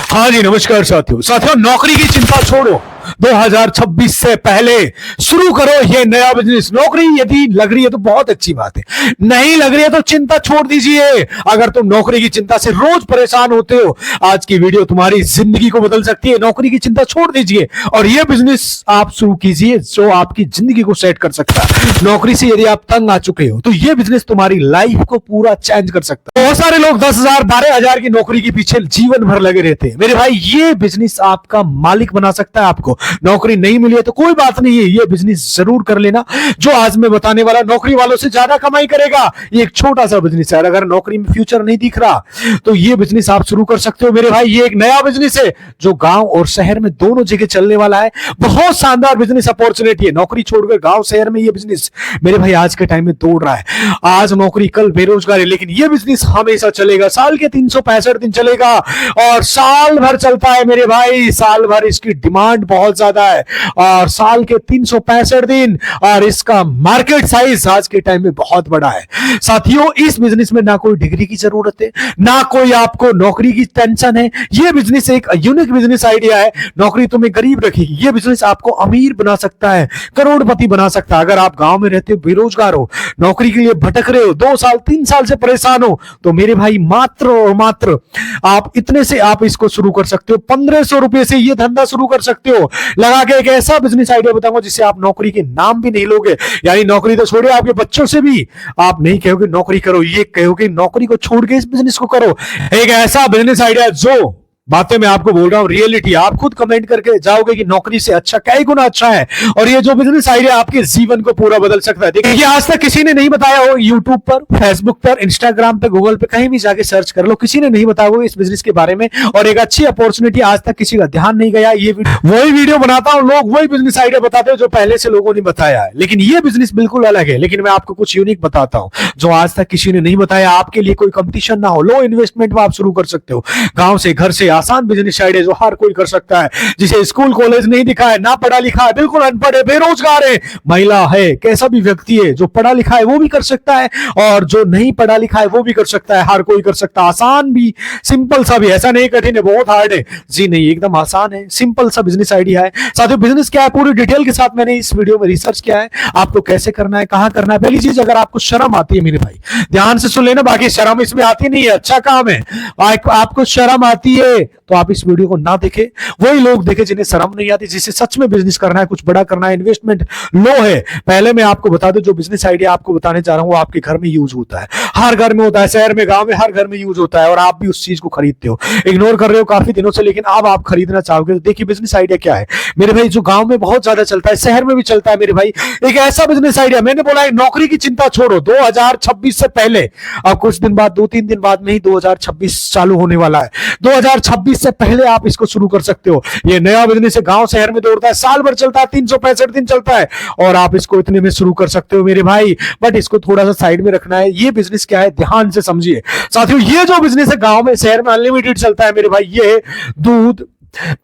हाँ जी, नमस्कार साथियों। साथियों, नौकरी की चिंता छोड़ो, 2026 से पहले शुरू करो ये नया बिजनेस। नौकरी यदि लग रही है तो बहुत अच्छी बात है, नहीं लग रही है तो चिंता छोड़ दीजिए। अगर तुम नौकरी की चिंता से रोज परेशान होते हो, आज की वीडियो तुम्हारी जिंदगी को बदल सकती है। नौकरी की चिंता छोड़ दीजिए और ये बिजनेस आप शुरू कीजिए जो आपकी जिंदगी को सेट कर सकता है। नौकरी से यदि आप तंग आ चुके हो तो ये बिजनेस तुम्हारी लाइफ को पूरा चेंज कर सकता है। बहुत सारे लोग 10,000 12,000 की नौकरी के पीछे जीवन भर लगे रहते हैं। मेरे भाई, ये बिजनेस आपका मालिक बना सकता है आपको। नौकरी नहीं मिली है तो कोई बात नहीं है, ये बिजनेस जरूर कर लेना जो आज मैं बताने वाला। नौकरी वालों से ज्यादा कमाई करेगा। ये एक छोटा सा बिजनेस है। अगर नौकरी में फ्यूचर नहीं दिख रहा तो ये बिजनेस आप शुरू कर सकते हो मेरे भाई। ये एक नया बिजनेस है जो गांव और शहर में दोनों जगह चलने वाला है। बहुत शानदार बिजनेस अपॉर्चुनिटी है। नौकरी छोड़कर गांव शहर में ये बिजनेस मेरे भाई आज के टाइम में दौड़ रहा है। आज नौकरी कल बेरोजगारी, लेकिन ये बिजनेस हमेशा चलेगा। साल के 365 दिन चलेगा और साल भर चलता है मेरे भाई। साल भर इसकी डिमांड बहुत ज्यादा है और साल के 365 दिन, और इसका मार्केट साइज आज के टाइम में बहुत बड़ा है। साथियों, इस बिजनेस में ना कोई डिग्री की जरूरत है, ना कोई आपको नौकरी की टेंशन है। यह बिजनेस एक यूनिक बिजनेस आइडिया है। नौकरी तुम्हें गरीब रखेगी, यह बिजनेस आपको अमीर बना सकता है, करोड़पति बना सकता है। अगर आप गांव में रहते हो, बेरोजगार हो, नौकरी के लिए भटक रहे हो, 2 साल 3 साल से परेशान हो, तो मेरे भाई मात्र और मात्र आप इतने से आप इसको शुरू कर सकते हो। 1500 रुपए से यह धंधा शुरू कर सकते हो। लगा के एक ऐसा बिजनेस आइडिया बताऊंगा जिससे आप नौकरी के नाम भी नहीं लोगे। यानी नौकरी तो छोड़िए, आपके बच्चों से भी आप नहीं कहोगे नौकरी करो, ये कहोगे नौकरी को छोड़ के इस बिजनेस को करो। एक ऐसा बिजनेस आइडिया जो बातें मैं आपको बोल रहा हूं रियलिटी, आप खुद कमेंट करके जाओगे कि नौकरी से अच्छा कई गुना अच्छा है। और ये जो बिजनेस आइडिया आपके जीवन को पूरा बदल सकता है। देखिए, आज तक किसी ने नहीं बताया हो। यूट्यूब पर, फेसबुक पर, इंस्टाग्राम पे, गूगल पे, कहीं भी जाके सर्च कर लो, किसी ने नहीं बताया हो इस बिजनेस के बारे में। और एक अच्छी अपॉर्चुनिटी, आज तक किसी का ध्यान नहीं गया। ये वही वीडियो बनाता हूं, लोग वही बिजनेस आइडिया बताते हैं जो पहले से लोगों ने बताया है, लेकिन ये बिजनेस बिल्कुल अलग है। लेकिन मैं आपको कुछ यूनिक बताता हूं जो आज तक किसी ने नहीं बताया। आपके लिए कोई कंपटीशन ना हो, लो इन्वेस्टमेंट में आप शुरू कर सकते हो। गांव से, घर से, आसान बिजनेस आइडिया जो हर कोई कर सकता है। जिसे स्कूल कॉलेज नहीं दिखा है, ना पढ़ा लिखा है, बिल्कुल अनपढ़ है, बेरोजगार है, महिला है, कैसा भी व्यक्ति है, जो पढ़ा लिखा है वो भी कर सकता है और जो नहीं पढ़ा लिखा है वो भी कर सकता है। हर कोई कर सकता है। आसान भी, सिंपल सा भी, ऐसा नहीं कठिन है बहुत हार्ड है जी, नहीं, एकदम आसान है, सिंपल सा बिजनेस आइडिया है। साथियों, बिजनेस क्या है पूरी डिटेल के साथ मैंने इस वीडियो में रिसर्च किया है। आपको कैसे करना है, कहां करना है। पहली चीज, अगर आपको शर्म आती है मेरे भाई, ध्यान से सुन लेना, बाकी शर्म इसमें आती नहीं है, अच्छा काम है। आपको शर्म आती है तो आप इस वीडियो को ना देखें, वही लोग देखें जिन्हें शर्म नहीं आती, जिसे सच में बिजनेस करना है, कुछ बड़ा करना है, इन्वेस्टमेंट लो है। पहले मैं आपको बता दूं, जो बिजनेस आइडिया आपको बताने जा रहा हूं वो आपके घर में यूज होता है, हर घर में होता है, शहर में, गांव में, हर घर में यूज होता है। और आप भी उस चीज को खरीदते हो, इग्नोर कर रहे हो काफी दिनों से, लेकिन अब आप खरीदना चाहोगे। तो देखिए, बिजनेस आइडिया क्या है मेरे भाई, जो गांव में बहुत ज्यादा चलता है, शहर में भी चलता है मेरे भाई। एक ऐसा बिजनेस आइडिया, मैंने बोला है नौकरी की चिंता छोड़ो, 2026 से पहले, अब कुछ दिन बाद, 2-3 दिन बाद में ही 2026 चालू होने वाला है। 2026 से पहले आप इसको शुरू कर सकते हो। ये नया बिजनेस है, गांव शहर में दौड़ता है, साल भर चलता है, 365 दिन चलता है, और आप इसको इतने में शुरू कर सकते हो मेरे भाई। बट इसको थोड़ा सा साइड में रखना है। ये बिजनेस क्या है, ध्यान से समझिए साथियों। ये जो बिजनेस है गांव में, शहर में अनलिमिटेड चलता है मेरे भाई, ये है दूध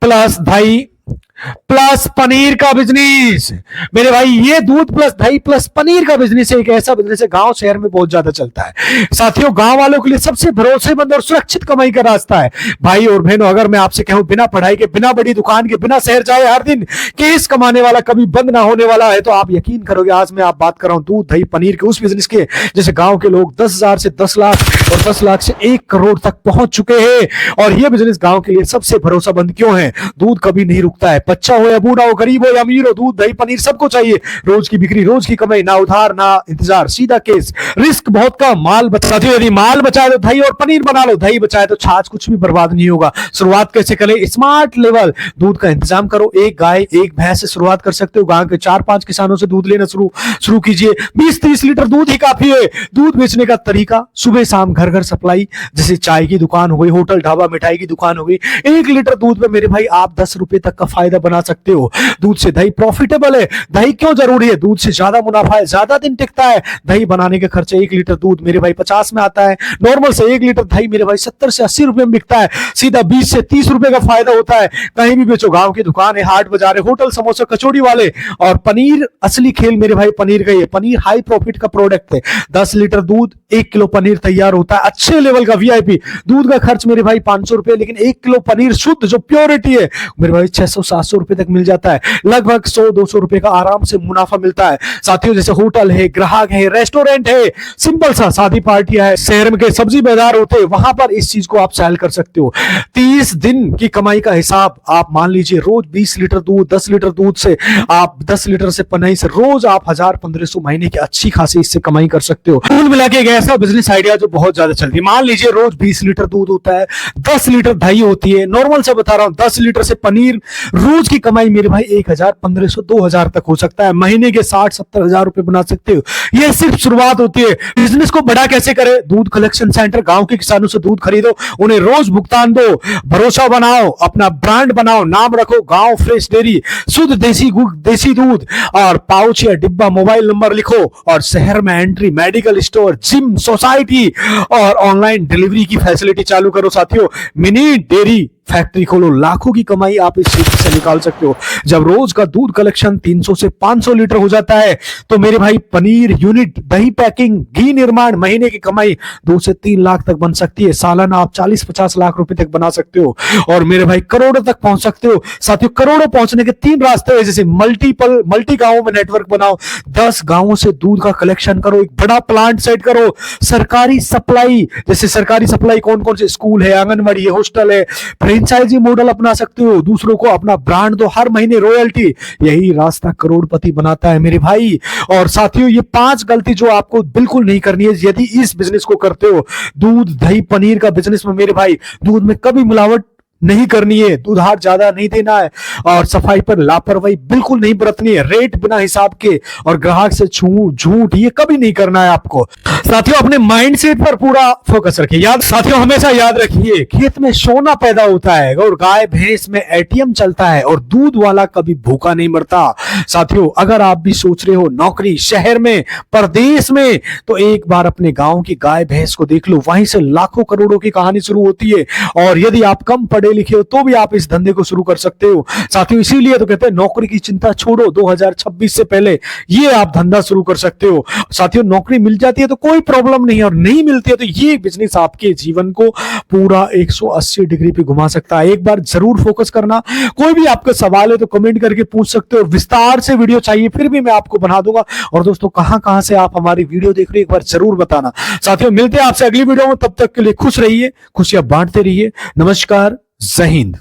प्लस दही प्लस पनीर का बिजनेस मेरे भाई। ये दूध प्लस दही प्लस पनीर का बिजनेस है। एक ऐसा बिजनेस है गांव शहर में बहुत ज्यादा चलता है साथियों। गांव वालों के लिए सबसे भरोसेमंद और सुरक्षित कमाई का रास्ता है भाई और बहनों। अगर मैं आपसे कहूं, बिना पढ़ाई के, बिना बड़ी दुकान के, बिना शहर जाए हर दिन केस कमाने वाला, कभी बंद ना होने वाला है, तो आप यकीन करोगे। आज मैं आप बात कर रहा हूं दूध दही पनीर के, उस बिजनेस के जैसे गांव के लोग 10,000 से 10 लाख और 10 लाख से 1 करोड़ तक पहुंच चुके हैं। और यह बिजनेस गांव के लिए सबसे भरोसेमंद क्यों है? दूध कभी नहीं रुकता है, बच्चा हो या बूढ़ा हो, गरीब हो या अमीर हो, दूध दही पनीर सबको चाहिए। रोज की बिक्री, रोज की कमाई, ना उधार ना इंतजार, सीधा केस, रिस्क बहुत कम, माल बचा दो। यदि माल बचाए तो दही और पनीर बना लो, दही बचाए तो छाछ, कुछ भी बर्बाद नहीं होगा। शुरुआत कैसे करें? स्मार्ट लेवल दूध का इंतजाम करो। एक गाय एक भैंस से शुरुआत कर सकते हो। गांव के 4-5 किसानों से दूध लेना शुरू कीजिए। 20-30 लीटर दूध ही काफी है। दूध बेचने का तरीका, सुबह शाम घर घर सप्लाई, जैसे चाय की दुकान हो गई, होटल ढाबा मिठाई की दुकान हो गई। 1 लीटर दूध में मेरे भाई आप 10 रुपए तक का फायदा बना सकते हो। दूध से दही प्रॉफिटेबल है। दही क्यों जरूरी है? दूध से ज्यादा मुनाफा है, ज्यादा दिन टिकता है। दही बनाने के खर्चे 1 लीटर दूध मेरे भाई 50 में आता है। नॉर्मल से 1 लीटर दही मेरे भाई 70 से 80 रुपए में बिकता है। सीधा 20 से 30 रुपए का फायदा होता है। कहीं भी बेचो, गांव की दुकान है, हाट बाजार है, होटल, समोसा, कचौड़ी वाले। और पनीर असली खेल मेरे भाई पनीर का ही। पनीर हाई प्रॉफिट का प्रोडक्ट है। 10 लीटर दूध 1 किलो पनीर तैयार होता है। अच्छे लेवल का वीआईपी दूध का खर्च मेरे भाई 500 रुपए, लेकिन 1 किलो पनीर शुद्ध जो प्योरिटी है मेरे भाई 600-700 रुपए तक मिल जाता है। लगभग 100-200 रुपए का आराम से मुनाफा मिलता है। साथियों, जैसे होटल है, ग्राहक है, रेस्टोरेंट है, सिंपल सा शादी पार्टियां है, शहर में के सब्जी बाजार होते हैं, वहां पर इस चीज को आप सेल कर सकते हो। 30 दिन की कमाई का हिसाब आप मान लीजिए। रोज 20 लीटर दूध, 10 लीटर दूध से आप 10 लीटर से पनाई से रोज आप 1000-1500 महीने की अच्छी खासी इससे कमाई कर सकते हो। कुल मिला के एक ऐसा बिजनेस आइडिया जो बहुत ज्यादा चलती है। मान लीजिए रोज 20 लीटर दूध होता है, 10 लीटर दही होती है। नॉर्मल से बता रहा हूं, 10 लीटर से पनीर, रोज की कमाई मेरे भाई 1500-2000 तक हो सकता है। महीने के 60-70 हजार रुपए बना सकते हो। यह सिर्फ शुरुआत होती है। बिजनेस को बड़ा कैसे करें? दूध कलेक्शन सेंटर, गांव के किसानों से दूध खरीदो, उन्हें रोज भुगतान दो, भरोसा बनाओ, अपना ब्रांड बनाओ, नाम रखो गांव फ्रेश डेयरी, शुद्ध देसी दूध, और पाउच या डिब्बा, मोबाइल नंबर लिखो, और शहर में entry, medical store, gym, society और ऑनलाइन डिलीवरी की फैसिलिटी चालू करो। साथियों, मिनी डेयरी फैक्ट्री खोलो, लाखों की कमाई आप इस क्षेत्र से निकाल सकते हो। जब रोज का दूध कलेक्शन 300 से 500 लीटर हो जाता है तो मेरे भाई पनीर यूनिट, दही पैकिंग, घी निर्माण, महीने की कमाई 2 से 3 लाख तक बन सकती है। सालाना आप 40-50 लाख रुपए तक बना सकते हो, और मेरे भाई करोड़ों तक पहुंच सकते हो। साथियों, करोड़ों पहुंचने के 3 रास्ते हैं। जैसे मल्टी गांवों में नेटवर्क बनाओ, 10 गांवों से दूध का कलेक्शन करो, एक बड़ा प्लांट सेट करो, सरकारी सप्लाई, जैसे सरकारी सप्लाई कौन कौन से स्कूल है, आंगनबाड़ी है, हॉस्टल है, फ्रेंचाइजी मॉडल अपना सकते हो, दूसरों को अपना ब्रांड दो, हर महीने रॉयल्टी। यही रास्ता करोड़पति बनाता है मेरे भाई। और साथियों, ये 5 गलती जो आपको बिल्कुल नहीं करनी है यदि इस बिजनेस को करते हो। दूध, दही, पनीर का बिजनेस में मेरे भाई दूध में कभी मिलावट नहीं करनी है, दूधार ज्यादा नहीं देना है, और सफाई पर लापरवाही बिल्कुल नहीं बरतनी है, रेट बिना हिसाब के, और ग्राहक से झूठ ये कभी नहीं करना है आपको। साथियों, अपने माइंडसेट पर पूरा फोकस रखिए। साथियों, हमेशा याद रखिए, खेत में सोना पैदा होता है और गाय भैंस में एटीएम चलता है, और दूध वाला कभी भूखा नहीं मरता। साथियों, अगर आप भी सोच रहे हो नौकरी शहर में, परदेश में, तो एक बार अपने गांव की गाय भैंस को देख लो, वहीं से लाखों करोड़ों की कहानी शुरू होती है। और यदि आप कम पढ़े लिखे हो तो भी आप इस धंधे को शुरू कर सकते हो। साथियों, इसीलिए तो कहते हैं नौकरी की चिंता छोड़ो, 2026 से पहले ये आप धंधा शुरू कर सकते हो। साथियों, नौकरी मिल जाती है तो कोई प्रॉब्लम नहीं है, और नहीं मिलती है तो ये बिजनेस आपके जीवन को पूरा 180 डिग्री पे घुमा सकता है। एक बार जरूर फोकस करना। कोई भी आपका सवाल है तो कमेंट करके पूछ सकते हो। विस्तार से वीडियो चाहिए फिर भी मैं आपको बना दूंगा। और दोस्तों, कहां से आप हमारी वीडियो देख रहे हो एक बार जरूर बताना। साथियों, मिलते हैं आपसे अगली वीडियो में, तब तक के लिए खुश रहिए, खुशियां बांटते रहिए। नमस्कार, जय हिंद।